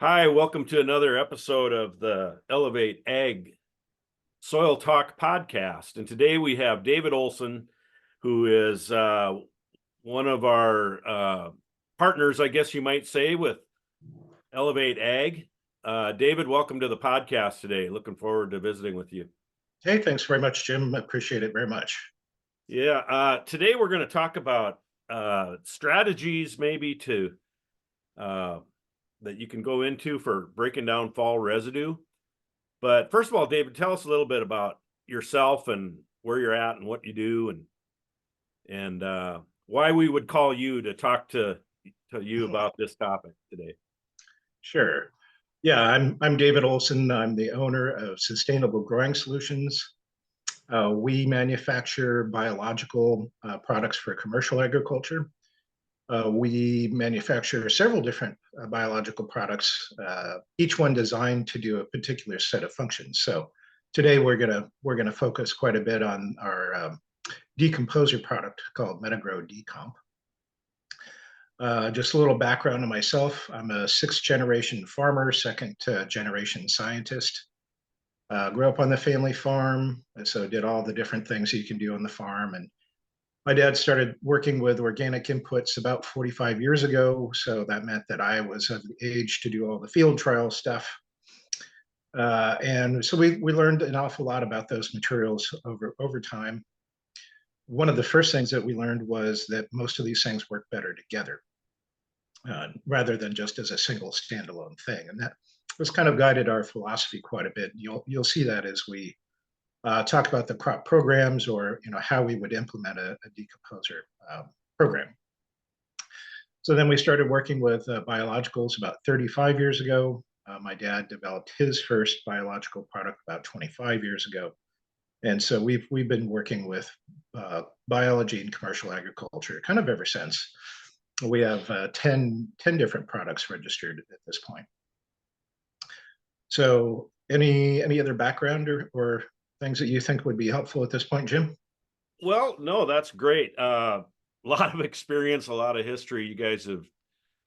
Hi, welcome to another episode of the Elevate Ag Soil Talk podcast. And today we have David Olson, who is one of our partners, I guess you might say, with Elevate Ag. David, welcome to the podcast today. Looking forward to visiting with you. Hey, thanks very much, Jim. I appreciate it very much. Yeah, today we're going to talk about strategies maybe to that you can go into for breaking down fall residue. But first of all, David, tell us a little bit about yourself and where you're at and what you do and why we would call you to talk to you about this topic today. Sure. Yeah, I'm David Olson. I'm the owner of Sustainable Growing Solutions. We manufacture biological products for commercial agriculture. We manufacture several different biological products, each one designed to do a particular set of functions. So today we're gonna focus quite a bit on our decomposer product called MetaGrow Decomp. Just a little background on myself. I'm a sixth generation farmer, second generation scientist. Grew up on the family farm, and so did all the different things you can do on the farm. And my dad started working with organic inputs about 45 years ago, so that meant that I was of the age to do all the field trial stuff. And so we learned an awful lot about those materials over time. One of the first things that we learned was that most of these things work better together rather than just as a single standalone thing. And that was kind of guided our philosophy quite a bit. You'll see that as we talk about the crop programs or how we would implement a decomposer program. So then we started working with biologicals about 35 years ago. My dad developed his first biological product about 25 years ago. And so we've been working with biology and commercial agriculture kind of ever since. We have 10 different products registered at this point. So any other background or things that you think would be helpful at this point, Jim? Well, no, that's great. A lot of experience, a lot of history. You guys have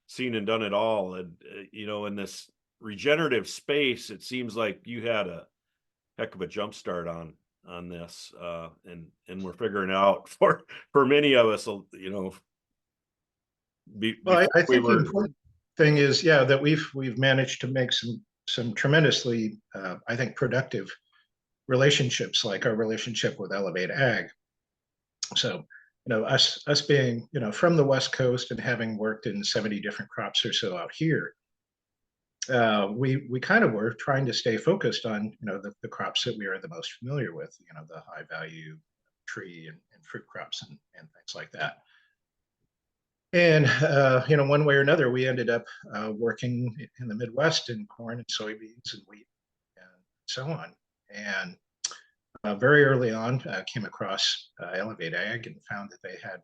seen and done it all. And, in this regenerative space, it seems like you had a heck of a jump start on this. And we're figuring out for many of us, Well, before I we think the were. important thing is, yeah, that we've managed to make some tremendously, I think, productive relationships, like our relationship with Elevate Ag. So, us being, from the West Coast and having worked in 70 different crops or so out here, we kind of were trying to stay focused on, the crops that we are the most familiar with, the high value tree and fruit crops and things like that. And one way or another, we ended up working in the Midwest in corn and soybeans and wheat and so on. And very early on, came across Elevate Ag and found that they had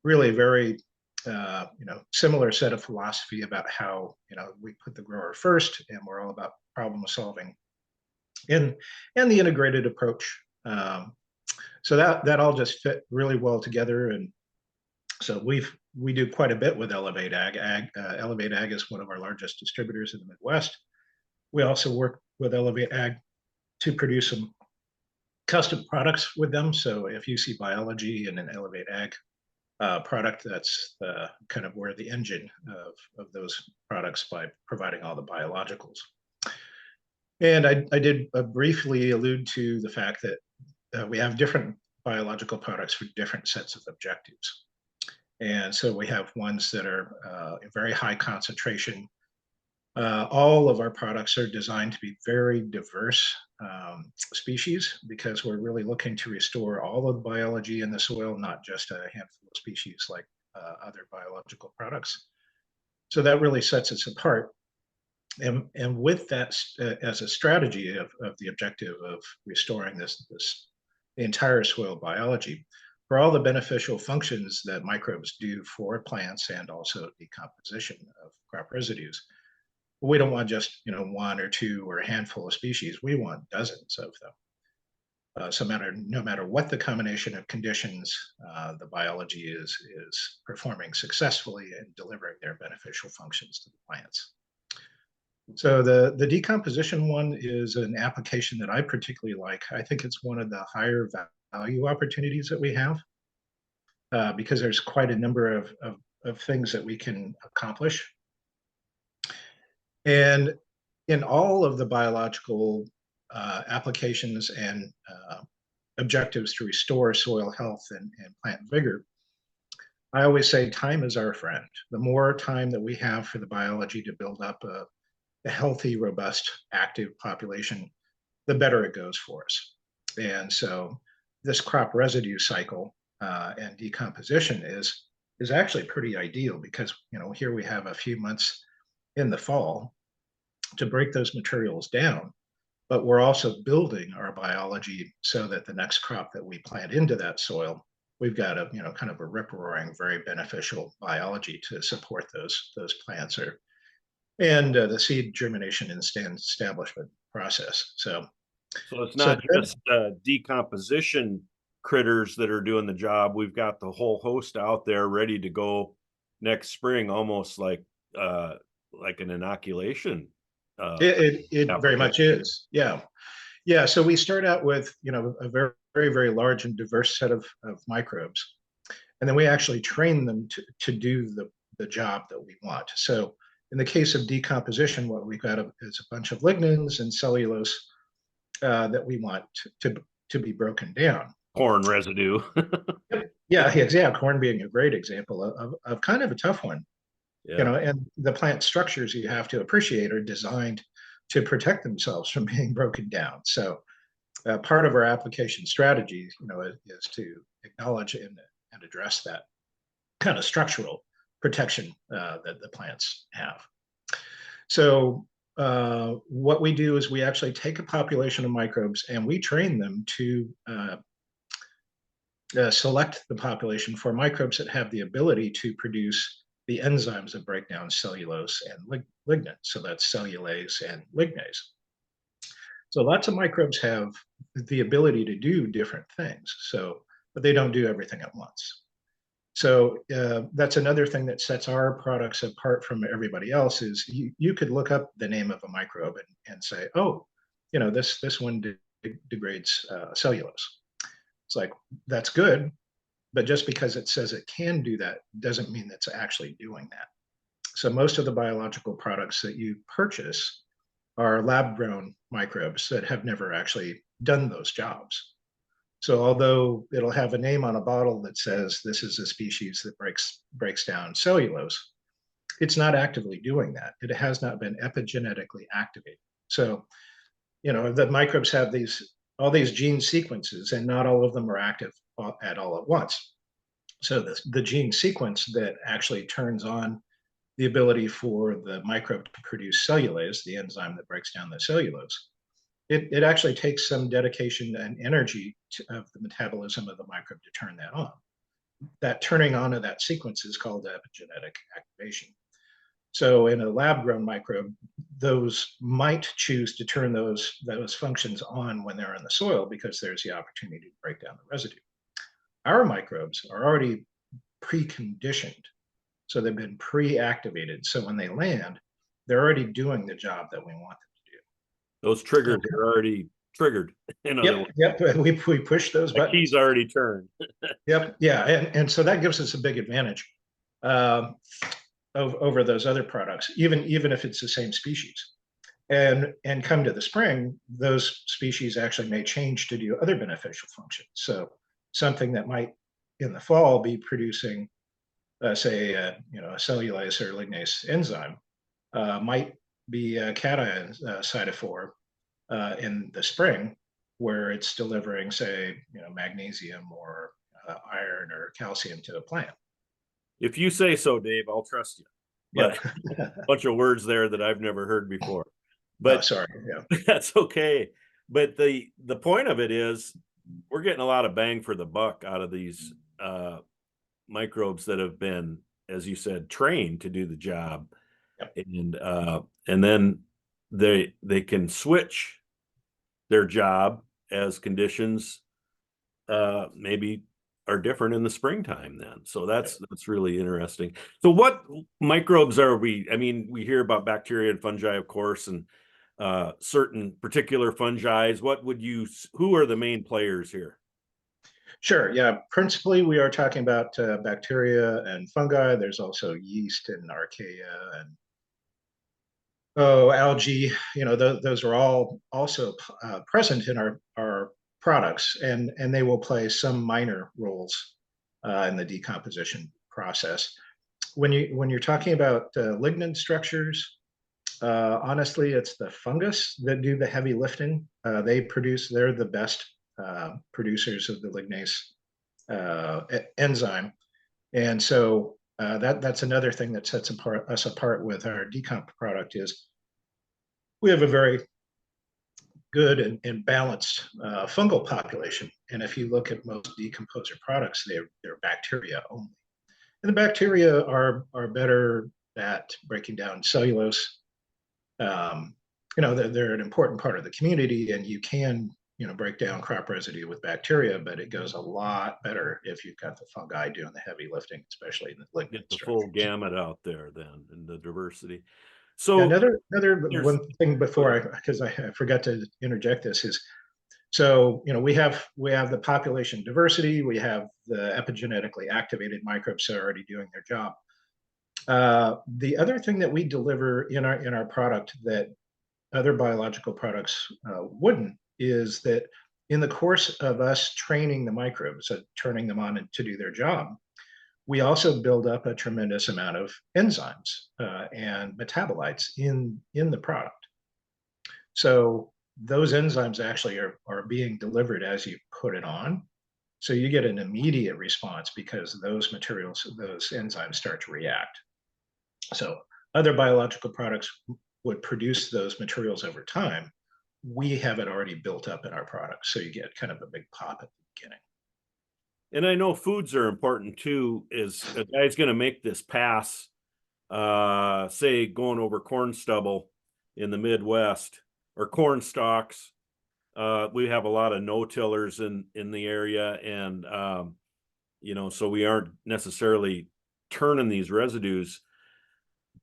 really very similar set of philosophy about how we put the grower first, and we're all about problem solving and the integrated approach. So that all just fit really well together, and so we do quite a bit with Elevate Ag. Elevate Ag is one of our largest distributors in the Midwest. We also work with Elevate Ag to produce some custom products with them. So if you see biology in an Elevate Ag product, that's kind of where the engine of those products by providing all the biologicals. And I did briefly allude to the fact that we have different biological products for different sets of objectives. And so we have ones that are a very high concentration. All of our products are designed to be very diverse species because we're really looking to restore all of the biology in the soil, not just a handful of species like other biological products. So that really sets us apart. And with that as a strategy of the objective of restoring the entire soil biology, for all the beneficial functions that microbes do for plants and also decomposition of crop residues. We don't want just one or two or a handful of species. We want dozens of them. So no matter what the combination of conditions, the biology is performing successfully and delivering their beneficial functions to the plants. So the decomposition one is an application that I particularly like. I think it's one of the higher value opportunities that we have because there's quite a number of things that we can accomplish. And in all of the biological applications and objectives to restore soil health and plant vigor, I always say time is our friend. The more time that we have for the biology to build up a healthy, robust, active population, the better it goes for us. And so this crop residue cycle and decomposition is actually pretty ideal because here we have a few months in the fall to break those materials down, but we're also building our biology so that the next crop that we plant into that soil, we've got a kind of a rip-roaring, very beneficial biology to support those plants and the seed germination and stand establishment process. So it's not just decomposition critters that are doing the job. We've got the whole host out there ready to go next spring, almost like an inoculation. It very much is. Yeah. Yeah. So we start out with, a very, very, very large and diverse set of microbes. And then we actually train them to do the job that we want. So in the case of decomposition, what we've got is a bunch of lignins and cellulose that we want to be broken down. Corn residue. Yeah, exactly. Corn being a great example of kind of a tough one. Yeah. And the plant structures you have to appreciate are designed to protect themselves from being broken down. So part of our application strategy, is to acknowledge and address that kind of structural protection that the plants have. So what we do is we actually take a population of microbes and we train them to select the population for microbes that have the ability to produce the enzymes that break down cellulose and lignin. So that's cellulase and lignase. So lots of microbes have the ability to do different things. But they don't do everything at once. So that's another thing that sets our products apart from everybody else is you could look up the name of a microbe and say, oh, this one degrades cellulose. It's like, that's good. But just because it says it can do that doesn't mean it's actually doing that. So most of the biological products that you purchase are lab-grown microbes that have never actually done those jobs. So although it'll have a name on a bottle that says this is a species that breaks down cellulose, it's not actively doing that. It has not been epigenetically activated. So, the microbes have all these gene sequences, and not all of them are active at all at once. So the gene sequence that actually turns on the ability for the microbe to produce cellulase, the enzyme that breaks down the cellulose, it actually takes some dedication and energy of the metabolism of the microbe to turn that on. That turning on of that sequence is called epigenetic activation. So in a lab-grown microbe, those might choose to turn those functions on when they're in the soil because there's the opportunity to break down the residue. Our microbes are already preconditioned. So they've been pre-activated. So when they land, they're already doing the job that we want them to do. Those triggers are already triggered. Yep. We push those buttons. The key's already turned. Yep. Yeah. And so that gives us a big advantage over those other products, even if it's the same species. And come to the spring, those species actually may change to do other beneficial functions. So something that might in the fall be producing, say, a cellulase or lignase enzyme might be a cation cytophore in the spring, where it's delivering, say, magnesium or iron or calcium to a plant. If you say so, Dave, I'll trust you. But yeah. A bunch of words there that I've never heard before. But sorry, yeah, that's okay. But the point of it is we're getting a lot of bang for the buck out of these microbes that have been, as you said, trained to do the job. Yep. And then they can switch their job as conditions maybe are different in the springtime then. So that's really interesting. So what microbes are we? I mean, we hear about bacteria and fungi, of course, and certain particular fungi. Who are the main players here? Sure. Yeah. Principally, we are talking about bacteria and fungi. There's also yeast and archaea and algae. Those are all also present in our products, and they will play some minor roles in the decomposition process. When you're talking about lignin structures, honestly, it's the fungus that do the heavy lifting. They're the best producers of the lignase enzyme. And so that's another thing that sets us apart with our decomp product is we have a very good and balanced fungal population. And if you look at most decomposer products, they're bacteria only. And the bacteria are better at breaking down cellulose. They're an important part of the community, and you can break down crop residue with bacteria, but it goes a lot better if you've got the fungi doing the heavy lifting, especially in the lignin. Get the full gamut out there then, and the diversity. So another one thing because I forgot to interject this is, so we have the population diversity, we have the epigenetically activated microbes that are already doing their job. The other thing that we deliver in our product that other biological products wouldn't is that in the course of us training the microbes, turning them on to do their job, we also build up a tremendous amount of enzymes and metabolites in the product. So those enzymes actually are being delivered as you put it on. So you get an immediate response because those enzymes start to react. So other biological products would produce those materials over time. We have it already built up in our product. So you get kind of a big pop at the beginning. And I know foods are important too. Is a guy's going to make this pass, say going over corn stubble in the Midwest or corn stalks. We have a lot of no-tillers in the area, and so we aren't necessarily turning these residues.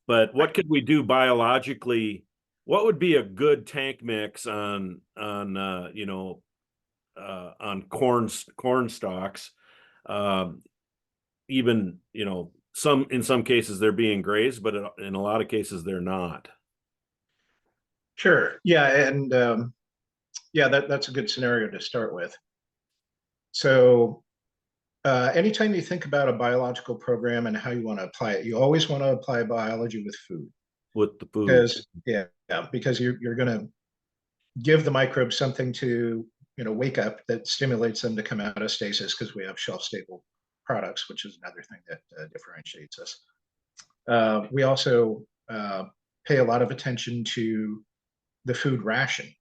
But what could we do biologically? What would be a good tank mix on corn stalks? Even in some cases they're being grazed, but in a lot of cases they're not. Sure. Yeah, and that's a good scenario to start with. So anytime you think about a biological program and how you want to apply it, you always want to apply biology with food. With the food. Because you're going to give the microbes something to wake up that stimulates them to come out of stasis, because we have shelf-stable products, which is another thing that differentiates us. We also pay a lot of attention to the food ration.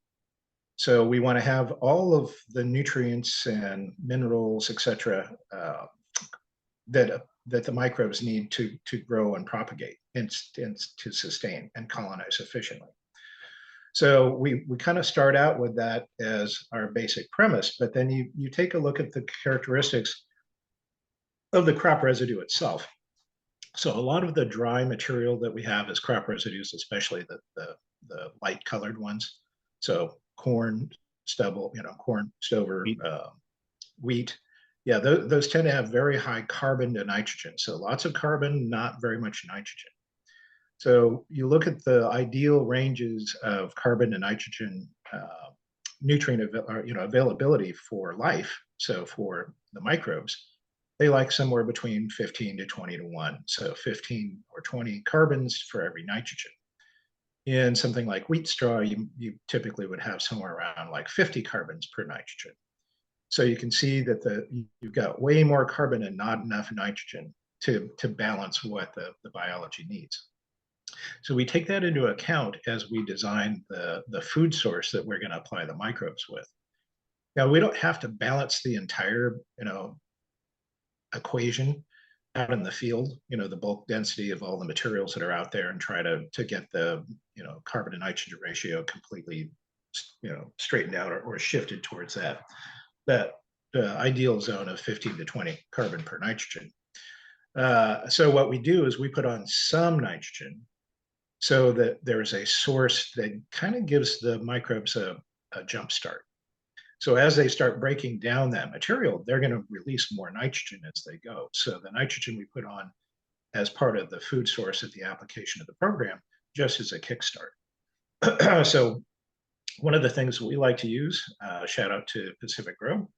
So we want to have all of the nutrients and minerals, etc., that the microbes need to grow and propagate and to sustain and colonize efficiently. So we kind of start out with that as our basic premise, but then you take a look at the characteristics of the crop residue itself. So a lot of the dry material that we have is crop residues, especially the light colored ones. So corn stubble, corn stover, wheat. Yeah, those tend to have very high carbon to nitrogen. So lots of carbon, not very much nitrogen. So you look at the ideal ranges of carbon and nitrogen nutrient availability for life. So for the microbes, they like somewhere between 15 to 20 to 1. So 15 or 20 carbons for every nitrogen. In something like wheat straw, you typically would have somewhere around like 50 carbons per nitrogen. So you can see that you've got way more carbon and not enough nitrogen to balance what the biology needs. So we take that into account as we design the food source that we're going to apply the microbes with. Now, we don't have to balance the entire equation out in the field, the bulk density of all the materials that are out there, and try to get the carbon to nitrogen ratio completely straightened out or shifted towards that. But ideal zone of 15 to 20 carbon per nitrogen. So what we do is we put on some nitrogen so that there's a source that kind of gives the microbes a jump start. So as they start breaking down that material, they're going to release more nitrogen as they go. So the nitrogen we put on as part of the food source at the application of the program just as a kickstart. So one of the things we like to use, shout out to Pacific Grow.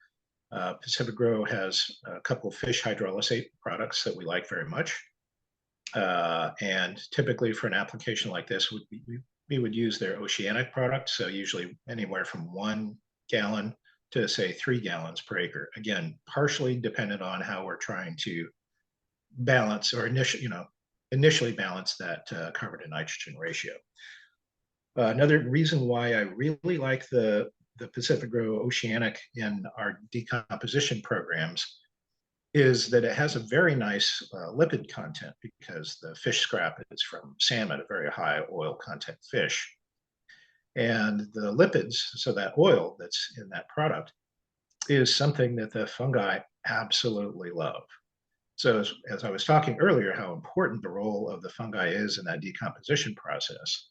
Pacific Grow has a couple of fish hydrolysate products that we like very much. And typically for an application like this, we would use their oceanic product. So usually anywhere from 1 gallon to say 3 gallons per acre. Again, partially dependent on how we're trying to balance or initially balance that carbon to nitrogen ratio. Another reason why I really like the Pacific Grow Oceanic in our decomposition programs is that it has a very nice lipid content because the fish scrap is from salmon, a very high oil content fish. And the lipids, so that oil that's in that product, is something that the fungi absolutely love. So as I was talking earlier, how important the role of the fungi is in that decomposition process,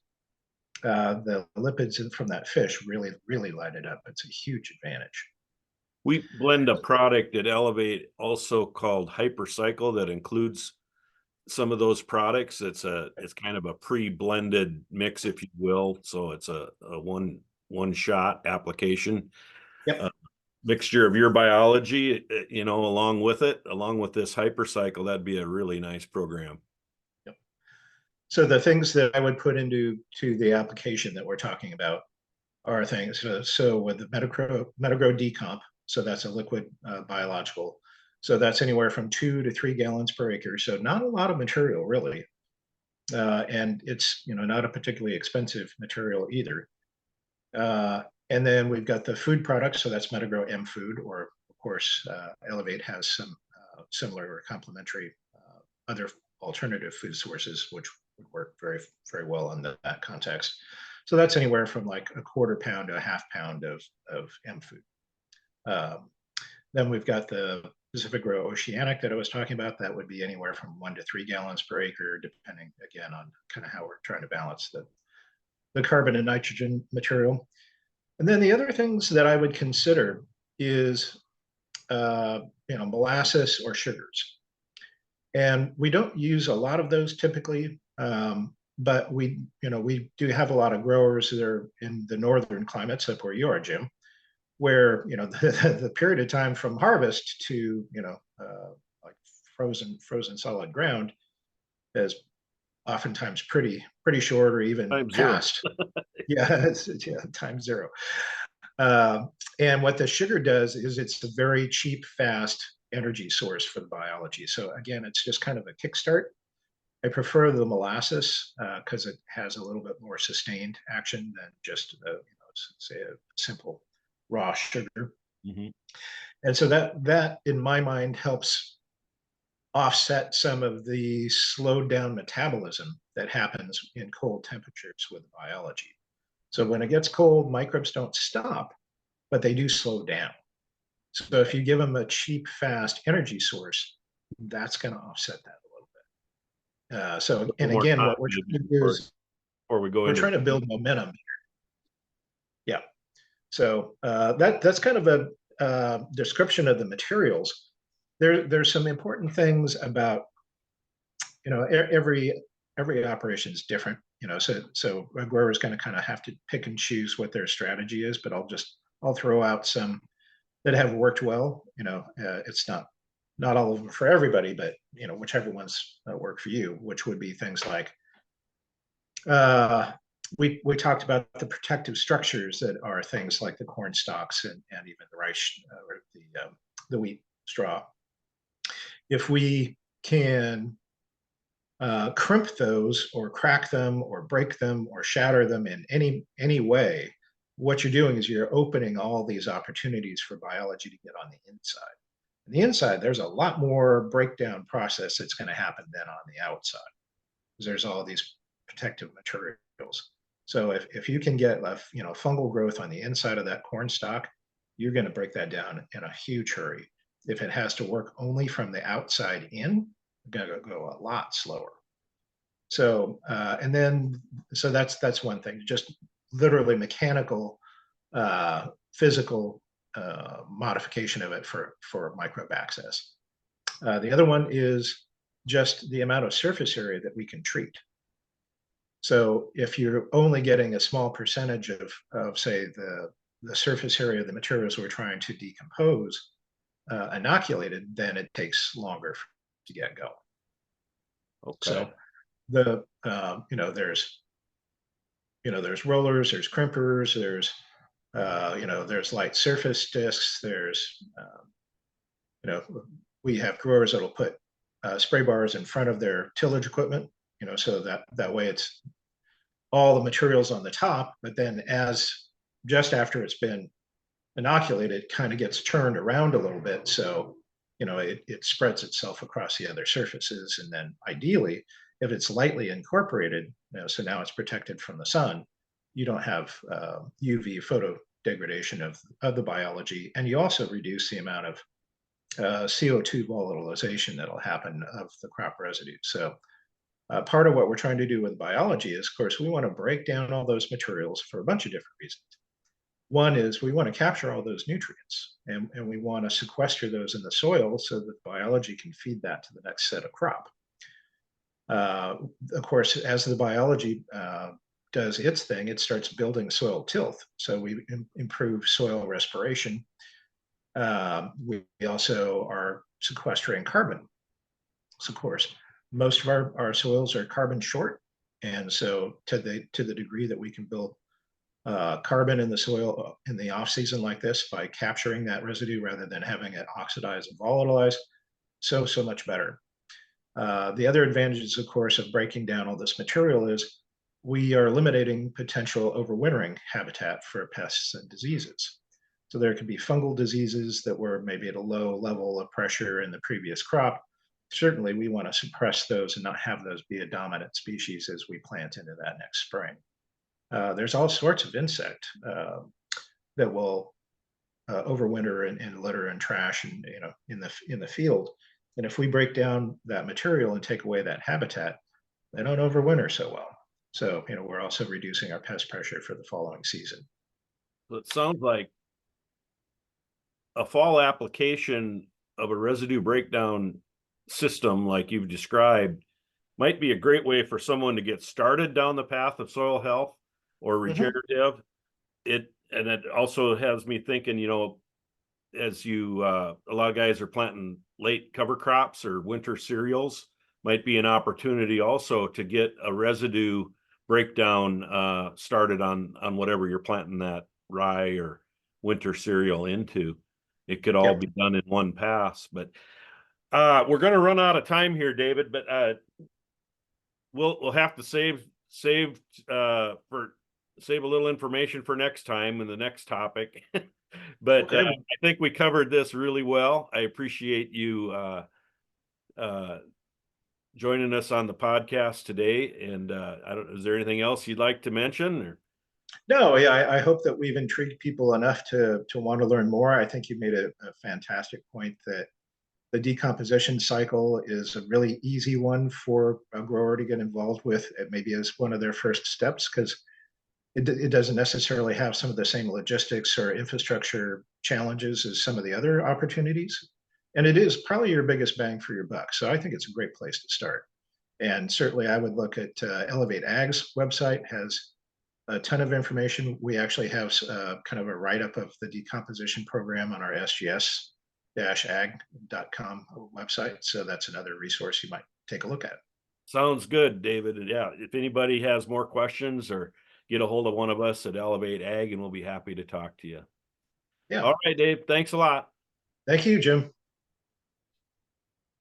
the lipids from that fish really, really light it up. It's a huge advantage. We blend a product at Elevate also called HyprCycle that includes some of those products. It's kind of a pre-blended mix, if you will. So it's a one shot application. Yep. Mixture of your biology, along with this HyprCycle, that'd be a really nice program. Yep. So the things that I would put into the application that we're talking about are things. So with the MetaGrow Decomp, so that's a liquid biological. So that's anywhere from 2 to 3 gallons per acre. So not a lot of material really. And it's, not a particularly expensive material either. And then we've got the food products. So that's MetaGrow M Food, or of course, Elevate has some similar or complementary other alternative food sources, which would work very, very well in that context. So that's anywhere from like a 1/4 pound to a 1/2 pound of M Food. Then we've got the Pacific Grow Oceanic that I was talking about. That would be anywhere from 1 to 3 gallons per acre, depending again on kind of how we're trying to balance the carbon and nitrogen material. And then the other things that I would consider is, molasses or sugars. And we don't use a lot of those typically, but we do have a lot of growers that are in the northern climates, up where you are, Jim, where the period of time from harvest to like frozen solid ground is oftentimes pretty short or even past. Time zero. And what the sugar does is it's a very cheap, fast energy source for the biology. So again, it's just kind of a kickstart. I prefer the molasses because it has a little bit more sustained action than just say a simple raw sugar. Mm-hmm. And so that in my mind helps offset some of the slowed down metabolism that happens in cold temperatures with biology. So when it gets cold, microbes don't stop, but they do slow down. So if you give them a cheap, fast energy source, that's going to offset that a little bit. So, and again, what we're trying to do is we're trying to build momentum here. Yeah. So that's kind of a description of the materials. There's some important things about, every operation is different, so a grower is going to kind of have to pick and choose what their strategy is, but I'll throw out some that have worked well. It's not all of them for everybody, but whichever ones work for you, which would be things like we talked about the protective structures that are things like the corn stalks and even the rice or the wheat straw. If we can crimp those or crack them or break them or shatter them in any way, what you're doing is you're opening all these opportunities for biology to get on the inside. On the inside, there's a lot more breakdown process that's going to happen than on the outside, because there's all these protective materials. So if you can get fungal growth on the inside of that corn stalk, you're going to break that down in a huge hurry. If it has to work only from the outside in, it's going to go a lot slower. So, so that's one thing, just literally mechanical, physical modification of it for microbe access. The other one is just the amount of surface area that we can treat. So if you're only getting a small percentage of say, the surface area of the materials we're trying to decompose inoculated, then it takes longer to get going. Okay. So there's rollers, there's crimpers, there's light surface discs, there's we have growers that'll put spray bars in front of their tillage equipment, so that way it's all the materials on the top, but then just after it's been inoculated, it kind of gets turned around a little bit, so it spreads itself across the other surfaces. And then ideally, if it's lightly incorporated, so now it's protected from the sun, you don't have UV photo degradation of the biology, and you also reduce the amount of CO2 volatilization that'll happen of the crop residue. So part of what we're trying to do with biology is, of course, we want to break down all those materials for a bunch of different reasons. One is we want to capture all those nutrients, and we want to sequester those in the soil so that biology can feed that to the next set of crop. Of course, as the biology does its thing, it starts building soil tilth. So we improve soil respiration. We also are sequestering carbon. So of course, most of our soils are carbon short. And so to the degree that we can build carbon in the soil in the off season like this by capturing that residue rather than having it oxidize and volatilize, so much better. The other advantages, of course, of breaking down all this material is we are eliminating potential overwintering habitat for pests and diseases. So there could be fungal diseases that were maybe at a low level of pressure in the previous crop. Certainly, we want to suppress those and not have those be a dominant species as we plant into that next spring. There's all sorts of insect that will overwinter in litter and trash, and in the field. And if we break down that material and take away that habitat, they don't overwinter so well. So we're also reducing our pest pressure for the following season. So it sounds like a fall application of a residue breakdown system like you've described might be a great way for someone to get started down the path of soil health or regenerative. And it also has me thinking, as a lot of guys are planting late cover crops or winter cereals, might be an opportunity also to get a residue breakdown started on whatever you're planting that rye or winter cereal into. It could all be done in one pass. But we're going to run out of time here, David, but we'll have to save a little information for next time and the next topic. But I think we covered this really well. I appreciate you joining us on the podcast today. And is there anything else you'd like to mention? Or? No, yeah, I hope that we've intrigued people enough to want to learn more. I think you made a fantastic point that the decomposition cycle is a really easy one for a grower to get involved with, maybe as one of their first steps, because it doesn't necessarily have some of the same logistics or infrastructure challenges as some of the other opportunities. And it is probably your biggest bang for your buck. So I think it's a great place to start. And certainly I would look at Elevate Ag's website, has a ton of information. We actually have kind of a write-up of the decomposition program on our sgs-ag.com website. So that's another resource you might take a look at. Sounds good, David. And yeah, if anybody has more questions or get a hold of one of us at Elevate Ag, and we'll be happy to talk to you. Yeah. All right, Dave. Thanks a lot. Thank you, Jim.